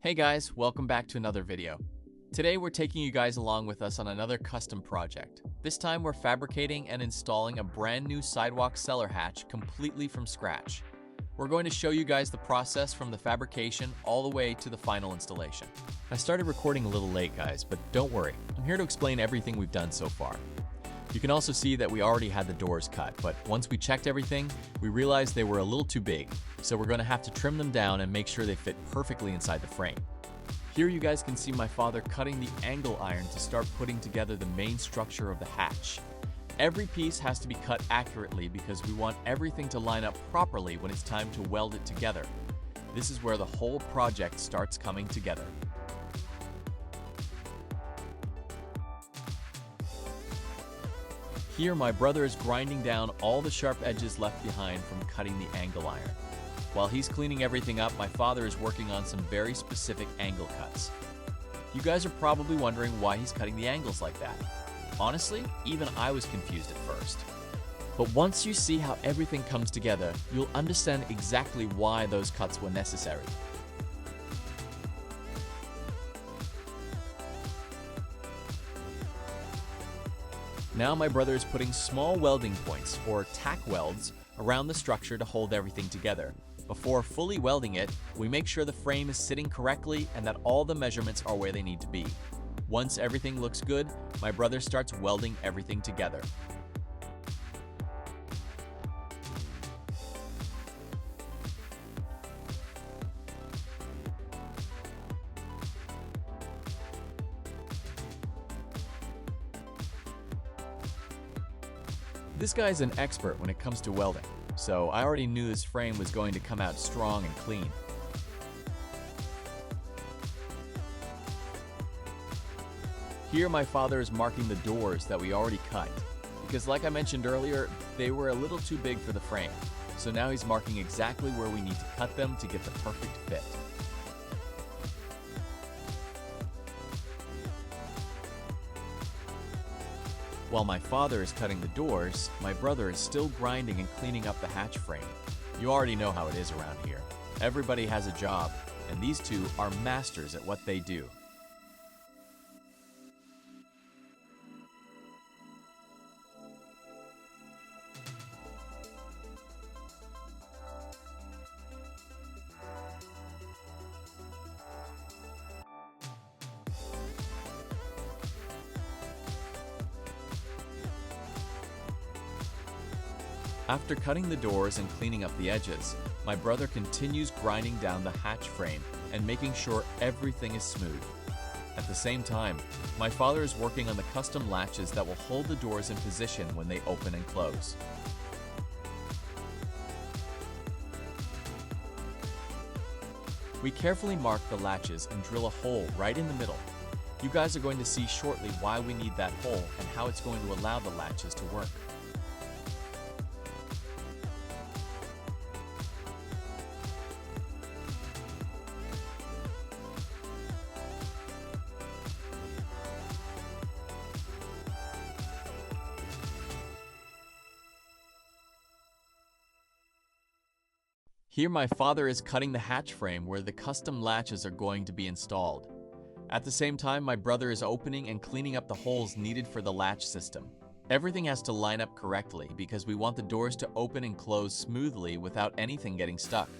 Hey guys, welcome back to another video. Today we're taking you guys along with us on another custom project. This time we're fabricating and installing a brand new sidewalk cellar hatch completely from scratch. We're going to show you guys the process from the fabrication all the way to the final installation. I started recording a little late guys, but don't worry, I'm here to explain everything we've done so far. You can also see that we already had the doors cut, but once we checked everything, we realized they were a little too big, so we're going to have to trim them down and make sure they fit perfectly inside the frame. Here you guys can see my father cutting the angle iron to start putting together the main structure of the hatch. Every piece has to be cut accurately because we want everything to line up properly when it's time to weld it together. This is where the whole project starts coming together. Here my brother is grinding down all the sharp edges left behind from cutting the angle iron. While he's cleaning everything up, my father is working on some very specific angle cuts. You guys are probably wondering why he's cutting the angles like that. Honestly, even I was confused at first. But once you see how everything comes together, you'll understand exactly why those cuts were necessary. Now my brother is putting small welding points, or tack welds, around the structure to hold everything together. Before fully welding it, we make sure the frame is sitting correctly and that all the measurements are where they need to be. Once everything looks good, my brother starts welding everything together. This guy's an expert when it comes to welding, so I already knew this frame was going to come out strong and clean. Here my father is marking the doors that we already cut, because like I mentioned earlier, they were a little too big for the frame, so now he's marking exactly where we need to cut them to get the perfect fit. While my father is cutting the doors, my brother is still grinding and cleaning up the hatch frame. You already know how it is around here. Everybody has a job, and these two are masters at what they do. After cutting the doors and cleaning up the edges, my brother continues grinding down the hatch frame and making sure everything is smooth. At the same time, my father is working on the custom latches that will hold the doors in position when they open and close. We carefully mark the latches and drill a hole right in the middle. You guys are going to see shortly why we need that hole and how it's going to allow the latches to work. Here my father is cutting the hatch frame where the custom latches are going to be installed. At the same time, my brother is opening and cleaning up the holes needed for the latch system. Everything has to line up correctly because we want the doors to open and close smoothly without anything getting stuck.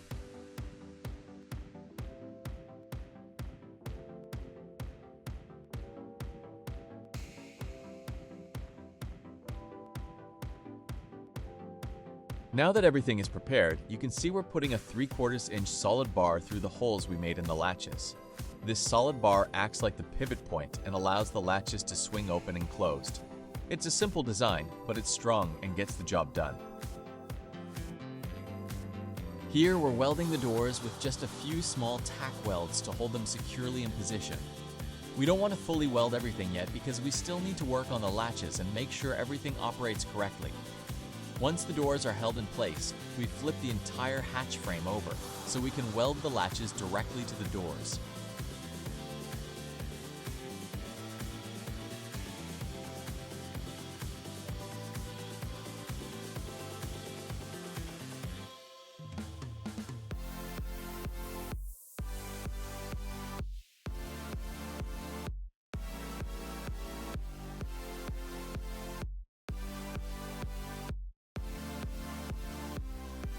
Now that everything is prepared, you can see we're putting a 3/4 inch solid bar through the holes we made in the latches. This solid bar acts like the pivot point and allows the latches to swing open and closed. It's a simple design, but it's strong and gets the job done. Here we're welding the doors with just a few small tack welds to hold them securely in position. We don't want to fully weld everything yet because we still need to work on the latches and make sure everything operates correctly. Once the doors are held in place, we flip the entire hatch frame over so we can weld the latches directly to the doors.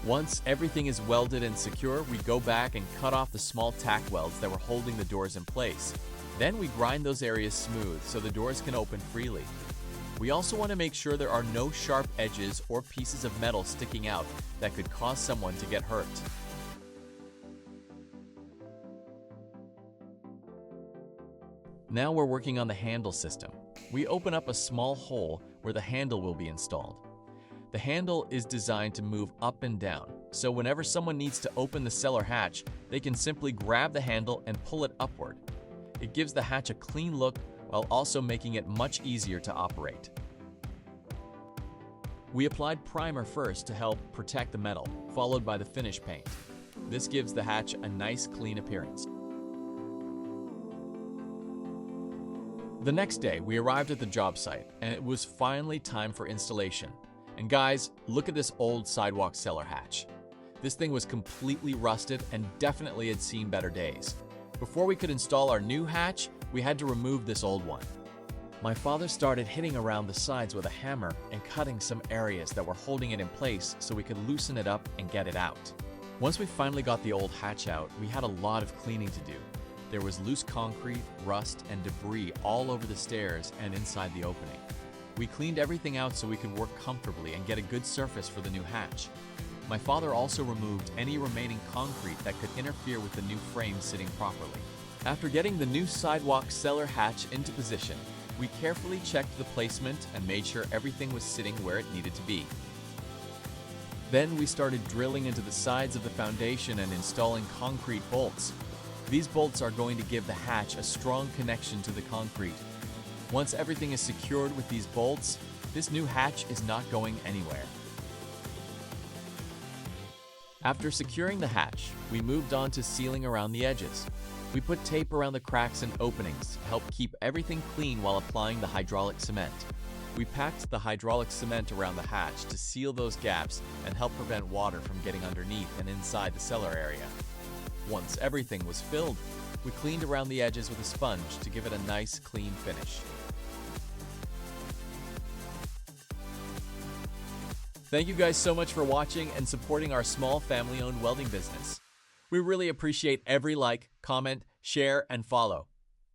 Once everything is welded and secure, we go back and cut off the small tack welds that were holding the doors in place. Then we grind those areas smooth so the doors can open freely. We also want to make sure there are no sharp edges or pieces of metal sticking out that could cause someone to get hurt. Now we're working on the handle system. We open up a small hole where the handle will be installed. The handle is designed to move up and down, so whenever someone needs to open the cellar hatch, they can simply grab the handle and pull it upward. It gives the hatch a clean look while also making it much easier to operate. We applied primer first to help protect the metal, followed by the finish paint. This gives the hatch a nice clean appearance. The next day, we arrived at the job site, and it was finally time for installation. And guys, look at this old sidewalk cellar hatch. This thing was completely rusted and definitely had seen better days. Before we could install our new hatch, we had to remove this old one. My father started hitting around the sides with a hammer and cutting some areas that were holding it in place so we could loosen it up and get it out. Once we finally got the old hatch out, we had a lot of cleaning to do. There was loose concrete, rust, and debris all over the stairs and inside the opening. We cleaned everything out so we could work comfortably and get a good surface for the new hatch. My father also removed any remaining concrete that could interfere with the new frame sitting properly. After getting the new sidewalk cellar hatch into position, we carefully checked the placement and made sure everything was sitting where it needed to be. Then we started drilling into the sides of the foundation and installing concrete bolts. These bolts are going to give the hatch a strong connection to the concrete. Once everything is secured with these bolts, this new hatch is not going anywhere. After securing the hatch, we moved on to sealing around the edges. We put tape around the cracks and openings to help keep everything clean while applying the hydraulic cement. We packed the hydraulic cement around the hatch to seal those gaps and help prevent water from getting underneath and inside the cellar area. Once everything was filled, we cleaned around the edges with a sponge to give it a nice, clean finish. Thank you guys so much for watching and supporting our small family-owned welding business. We really appreciate every like, comment, share, and follow.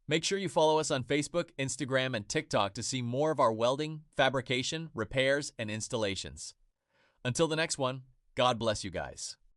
Make sure you follow us on Facebook, Instagram, and TikTok to see more of our welding, fabrication, repairs, and installations. Until the next one, God bless you guys.